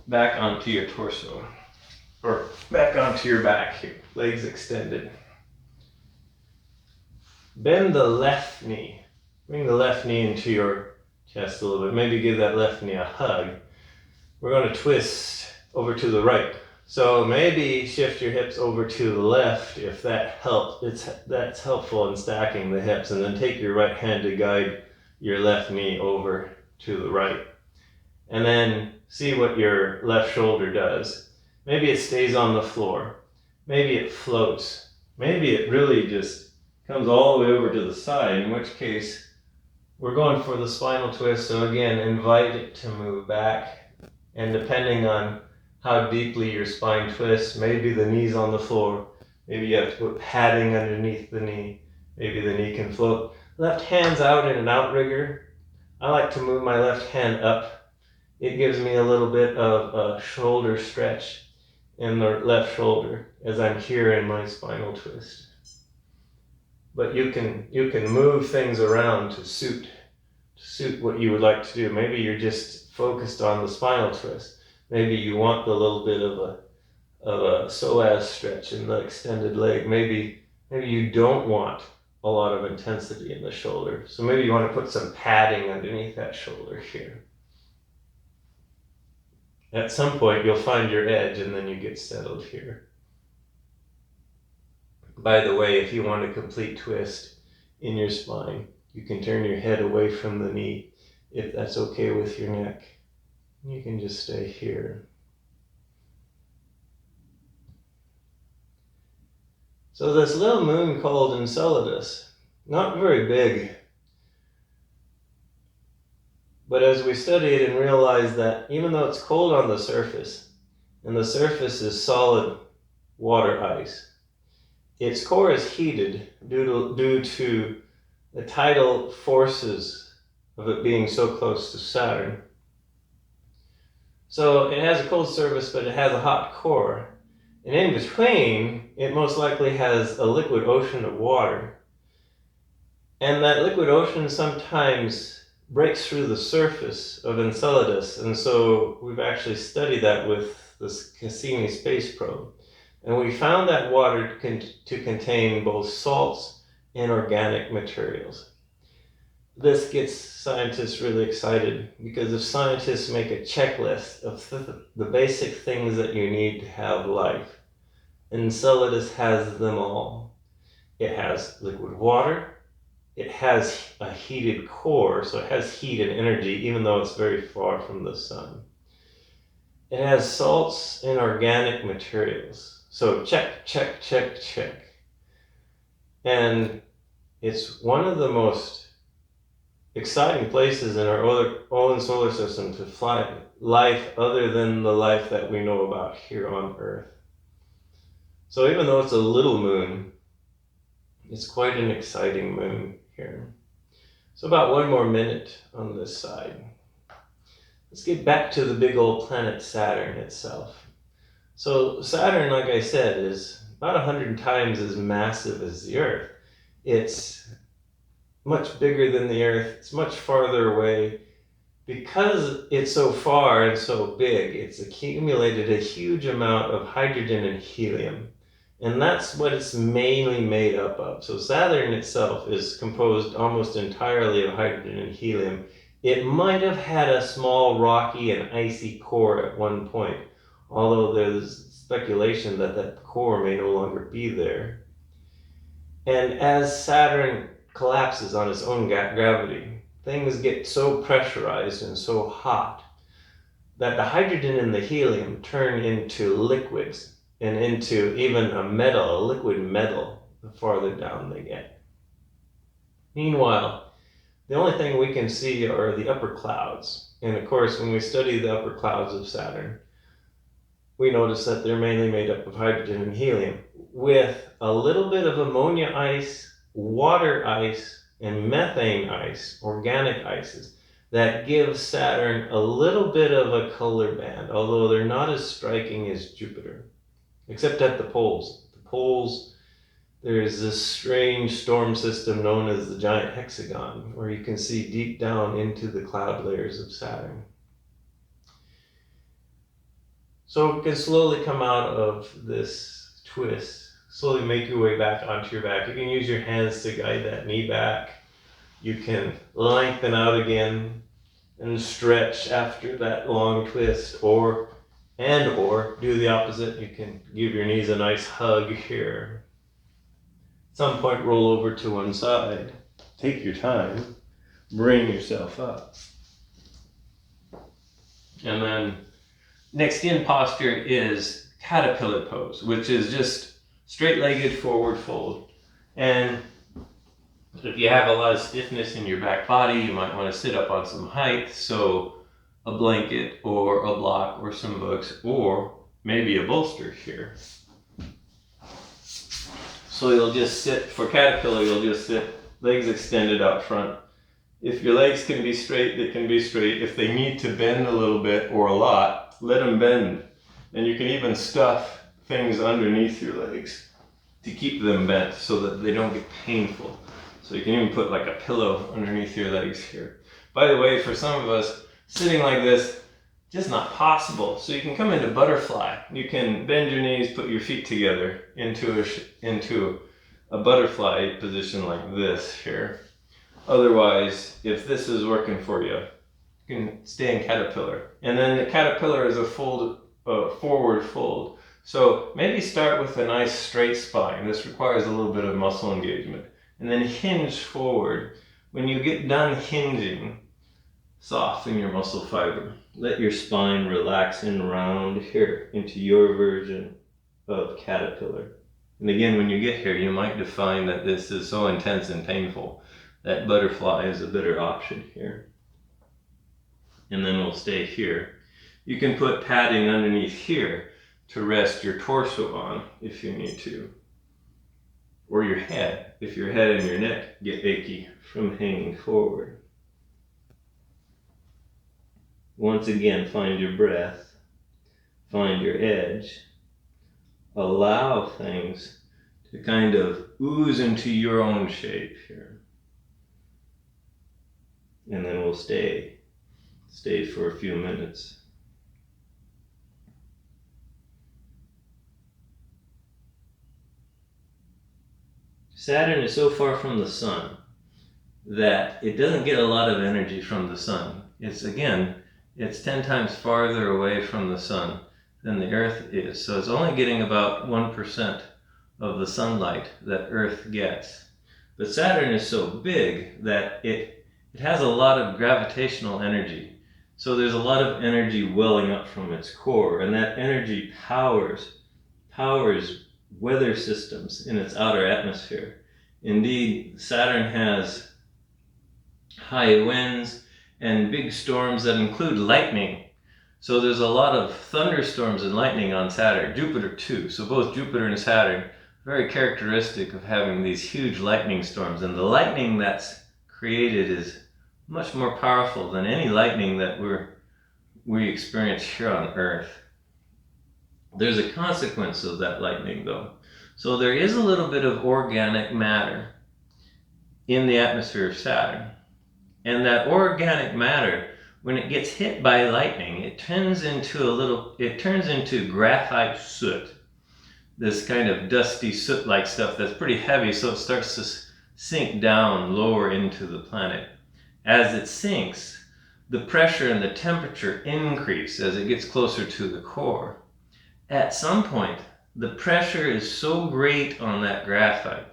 back onto your torso, or back onto your back here, legs extended. Bend the left knee. Bring the left knee into your chest a little bit. Maybe give that left knee a hug. We're going to twist over to the right. So maybe shift your hips over to the left if that helps. That's helpful in stacking the hips, and then take your right hand to guide your left knee over to the right. And then see what your left shoulder does. Maybe it stays on the floor. Maybe it floats. Maybe it really just comes all the way over to the side, in which case we're going for the spinal twist. So again, invite it to move back. And depending on how deeply your spine twists, maybe the knee's on the floor. Maybe you have to put padding underneath the knee. Maybe the knee can float. Left hand's out in an outrigger. I like to move my left hand up. It gives me a little bit of a shoulder stretch in the left shoulder as I'm here in my spinal twist. But you can move things around to suit what you would like to do. Maybe you're just focused on the spinal twist. Maybe you want the little bit of a psoas stretch in the extended leg. Maybe you don't want a lot of intensity in the shoulder. So maybe you want to put some padding underneath that shoulder here. At some point you'll find your edge, and then you get settled here. By the way, if you want a complete twist in your spine, you can turn your head away from the knee if that's okay with your neck. You can just stay here. So this little moon called Enceladus, not very big, but as we study it and realize that even though it's cold on the surface, and the surface is solid water ice, its core is heated due to the tidal forces of it being so close to Saturn. So it has a cold surface, but it has a hot core. And in between, it most likely has a liquid ocean of water. And that liquid ocean sometimes breaks through the surface of Enceladus, and so we've actually studied that with this Cassini space probe. And we found that water to contain both salts and organic materials. This gets scientists really excited, because if scientists make a checklist of the basic things that you need to have life, Enceladus has them all. It has liquid water, it has a heated core, so it has heat and energy even though it's very far from the sun. It has salts and organic materials. So check, check, check, check. And it's one of the most exciting places in our own solar system to find life other than the life that we know about here on Earth. So even though it's a little moon, it's quite an exciting moon here. So about one more minute on this side. Let's get back to the big old planet Saturn itself. So Saturn, like I said, is about 100 times as massive as the Earth. It's much bigger than the Earth. It's much farther away. Because it's so far and so big, it's accumulated a huge amount of hydrogen and helium. And that's what it's mainly made up of. So Saturn itself is composed almost entirely of hydrogen and helium. It might have had a small rocky and icy core at one point, although there's speculation that that core may no longer be there. And as Saturn collapses on its own gravity, things get so pressurized and so hot that the hydrogen and the helium turn into liquids and into even a metal, a liquid metal, the farther down they get. Meanwhile, the only thing we can see are the upper clouds. And of course, when we study the upper clouds of Saturn, we notice that they're mainly made up of hydrogen and helium, with a little bit of ammonia ice, water ice, and methane ice, organic ices, that give Saturn a little bit of a color band, although they're not as striking as Jupiter, except at the poles. The poles, there's this strange storm system known as the giant hexagon, where you can see deep down into the cloud layers of Saturn. So you can slowly come out of this twist, slowly make your way back onto your back. You can use your hands to guide that knee back. You can lengthen out again and stretch after that long twist, or do the opposite. You can give your knees a nice hug here. At some point, roll over to one side. Take your time. Bring yourself up. And then next in posture is caterpillar pose, which is just straight-legged forward fold. And if you have a lot of stiffness in your back body, you might want to sit up on some height, so a blanket or a block or some books, or maybe a bolster here. So you'll just sit, for caterpillar, you'll just sit, legs extended out front. If your legs can be straight, they can be straight. If they need to bend a little bit or a lot, let them bend. And you can even stuff things underneath your legs to keep them bent so that they don't get painful. So you can even put like a pillow underneath your legs here. By the way, for some of us, sitting like this, just not possible. So you can come into butterfly. You can bend your knees, put your feet together into a butterfly position like this here. Otherwise, if this is working for you, you can stay in caterpillar. And then the caterpillar is a forward fold. So maybe start with a nice straight spine. This requires a little bit of muscle engagement. And then hinge forward. When you get done hinging, soften your muscle fiber. Let your spine relax and round here into your version of caterpillar. And again, when you get here, you might find that this is so intense and painful that butterfly is a better option here. And then we'll stay here. You can put padding underneath here to rest your torso on if you need to. Or your head, if your head and your neck get achy from hanging forward. Once again, find your breath, find your edge, allow things to kind of ooze into your own shape here. and then we'll stay for a few minutes. Saturn is so far from the sun that it doesn't get a lot of energy from the sun. It's 10 times farther away from the sun than the Earth is. So it's only getting about 1% of the sunlight that Earth gets. But Saturn is so big that it has a lot of gravitational energy. So there's a lot of energy welling up from its core, and that energy powers weather systems in its outer atmosphere. Indeed, Saturn has high winds and big storms that include lightning. So there's a lot of thunderstorms and lightning on Saturn. Jupiter too. So both Jupiter and Saturn, very characteristic of having these huge lightning storms. And the lightning that's created is much more powerful than any lightning that we experience here on Earth. There's a consequence of that lightning though. So there is a little bit of organic matter in the atmosphere of Saturn. And that organic matter, when it gets hit by lightning, it turns into graphite soot. This kind of dusty soot-like stuff that's pretty heavy, so it starts to sink down lower into the planet. As it sinks, the pressure and the temperature increase as it gets closer to the core. At some point, the pressure is so great on that graphite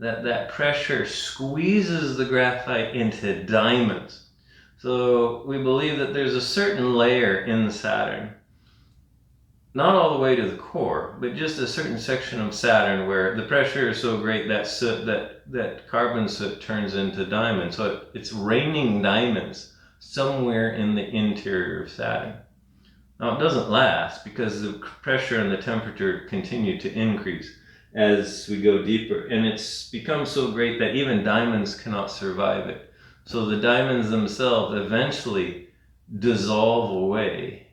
that pressure squeezes the graphite into diamonds. So we believe that there's a certain layer in Saturn, not all the way to the core, but just a certain section of Saturn where the pressure is so great that soot, that carbon soot turns into diamonds. So it's raining diamonds somewhere in the interior of Saturn. Now it doesn't last because the pressure and the temperature continue to increase as we go deeper, and it's become so great that even diamonds cannot survive it. So the diamonds themselves eventually dissolve away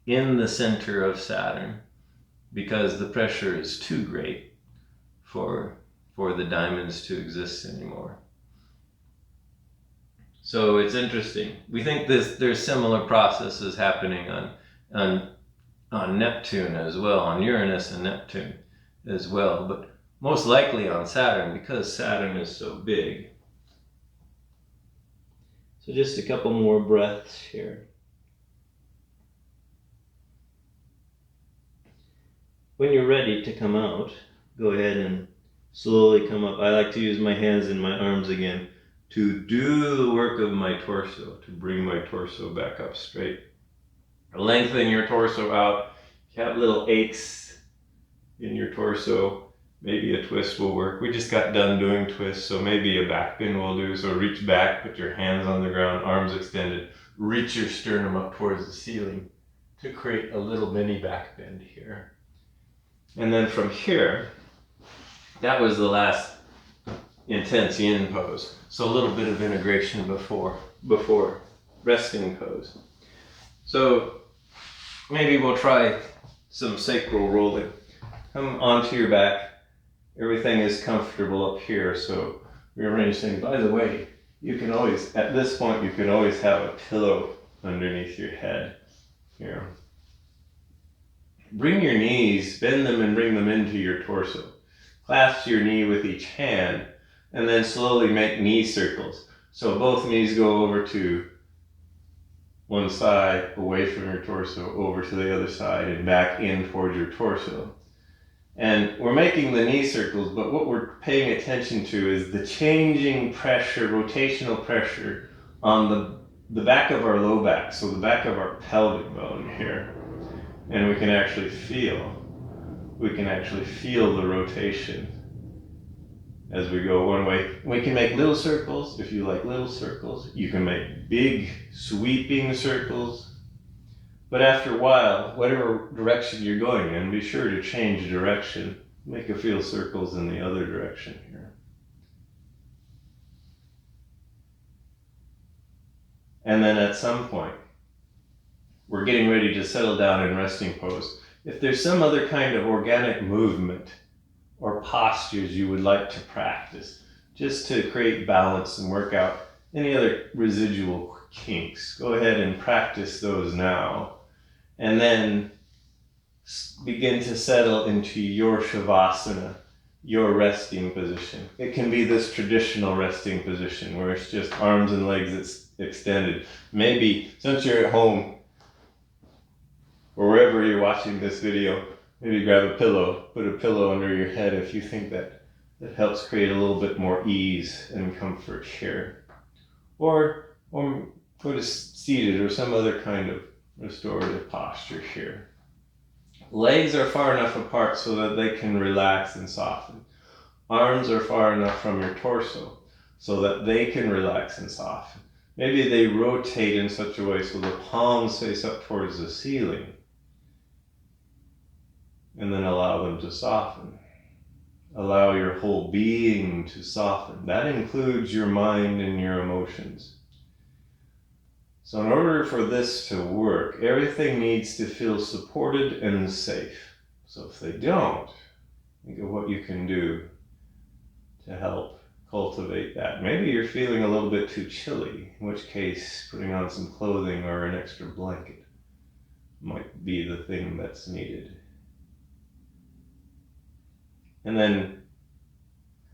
in the center of Saturn because the pressure is too great for the diamonds to exist anymore. So it's interesting. We think there's similar processes happening on Neptune as well, on Uranus and Neptune as well, but most likely on Saturn because Saturn is so big. So just a couple more breaths here. When you're ready to come out, go ahead and slowly come up. I like to use my hands and my arms again to do the work of my torso, to bring my torso back up straight. Lengthen your torso out. If you have little aches in your torso, maybe a twist will work. We just got done doing twists, so maybe a back bend will do. So reach back, put your hands on the ground, arms extended, reach your sternum up towards the ceiling to create a little mini back bend here. And then from here, that was the last intense yin pose. So a little bit of integration before resting pose. So maybe we'll try some sacral rolling. Come onto your back. Everything is comfortable up here. So rearrange things. By the way, you can always, at this point, you can always have a pillow underneath your head here. Bring your knees, bend them and bring them into your torso. Clasp your knee with each hand and then slowly make knee circles. So both knees go over to one side, away from your torso, over to the other side and back in towards your torso. And we're making the knee circles, but what we're paying attention to is the changing pressure, rotational pressure on the back of our low back, so the back of our pelvic bone here. And we can actually feel the rotation as we go one way. We can make little circles if you like little circles. You can make big sweeping circles. But after a while, whatever direction you're going in, be sure to change direction. Make a few circles in the other direction here. And then at some point, we're getting ready to settle down in resting pose. If there's some other kind of organic movement or postures you would like to practice, just to create balance and work out any other residual kinks, go ahead and practice those now. And then begin to settle into your Shavasana, your resting position. It can be this traditional resting position where it's just arms and legs extended. Maybe, since you're at home, or wherever you're watching this video, maybe grab a pillow, put a pillow under your head if you think that helps create a little bit more ease and comfort here. Or go to seated or some other kind of restorative posture here. Legs are far enough apart so that they can relax and soften. Arms are far enough from your torso so that they can relax and soften. Maybe they rotate in such a way so the palms face up towards the ceiling. And then allow them to soften. Allow your whole being to soften. That includes your mind and your emotions. So in order for this to work, everything needs to feel supported and safe. So if they don't, think of what you can do to help cultivate that. Maybe you're feeling a little bit too chilly, in which case putting on some clothing or an extra blanket might be the thing that's needed. And then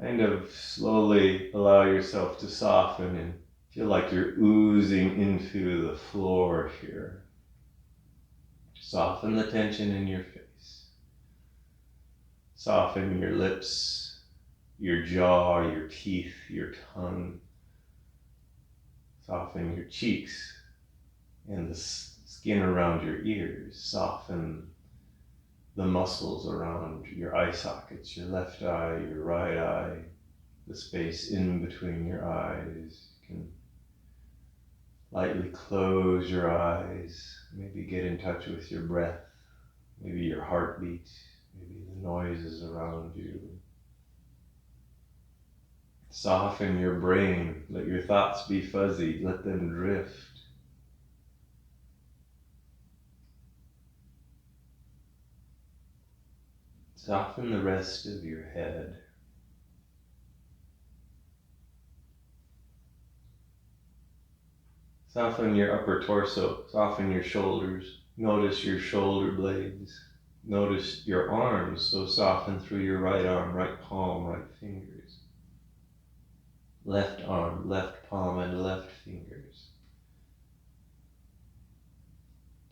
kind of slowly allow yourself to soften and feel like you're oozing into the floor here. Soften the tension in your face. Soften your lips, your jaw, your teeth, your tongue. Soften your cheeks and the skin around your ears. Soften the muscles around your eye sockets, your left eye, your right eye, the space in between your eyes. You can lightly close your eyes, maybe get in touch with your breath, maybe your heartbeat, maybe the noises around you. Soften your brain, let your thoughts be fuzzy, let them drift. Soften the rest of your head. Soften your upper torso, soften your shoulders. Notice your shoulder blades. Notice your arms, so soften through your right arm, right palm, right fingers. Left arm, left palm, and left fingers.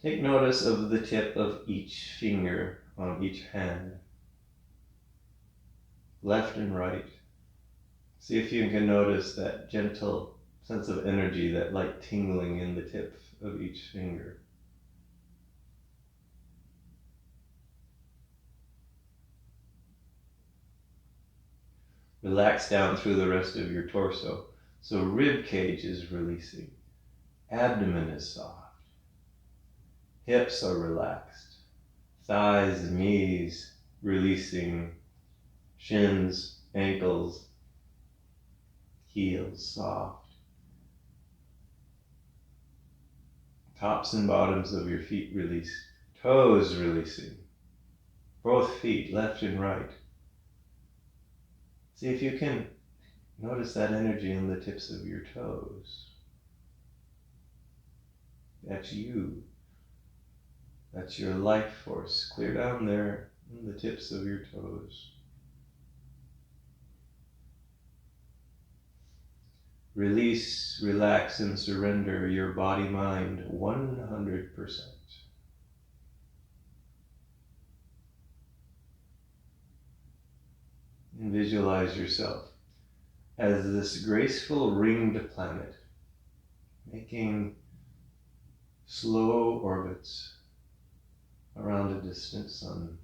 Take notice of the tip of each finger on each hand. Left and right. See if you can notice that gentle sense of energy, that light tingling in the tip of each finger. Relax down through the rest of your torso. So rib cage is releasing. Abdomen is soft. Hips are relaxed. Thighs and knees releasing. Shins, ankles, heels soft. Tops and bottoms of your feet release. Toes releasing. Both feet, left and right. See if you can notice that energy in the tips of your toes. That's you. That's your life force. Clear down there in the tips of your toes. Release, relax, and surrender your body-mind 100%. And visualize yourself as this graceful ringed planet, making slow orbits around a distant sun.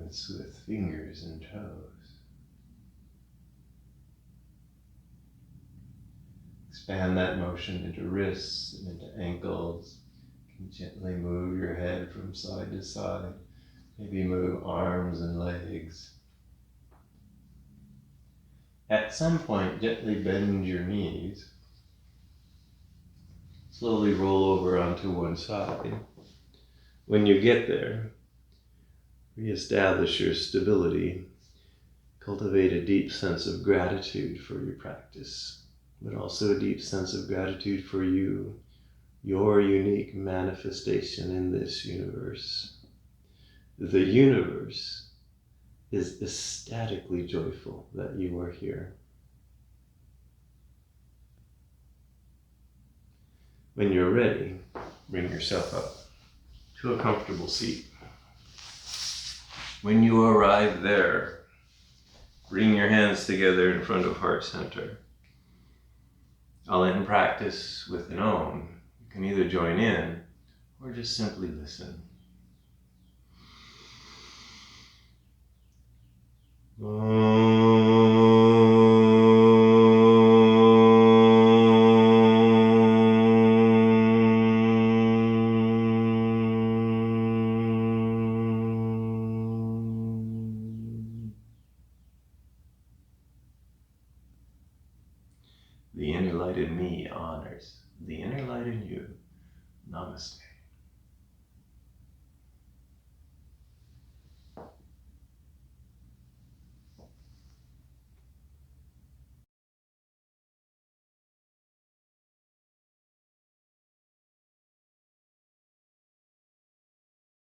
movements with fingers and toes. Expand that motion into wrists and into ankles. You can gently move your head from side to side. Maybe move arms and legs. At some point, gently bend your knees. Slowly roll over onto one side. When you get there, reestablish your stability. Cultivate a deep sense of gratitude for your practice, but also a deep sense of gratitude for you, your unique manifestation in this universe. The universe is ecstatically joyful that you are here. When you're ready, bring yourself up to a comfortable seat. When you arrive there, bring your hands together in front of heart center. I'll end practice with an Om. You can either join in or just simply listen. The inner light in me honors the inner light in you. Namaste.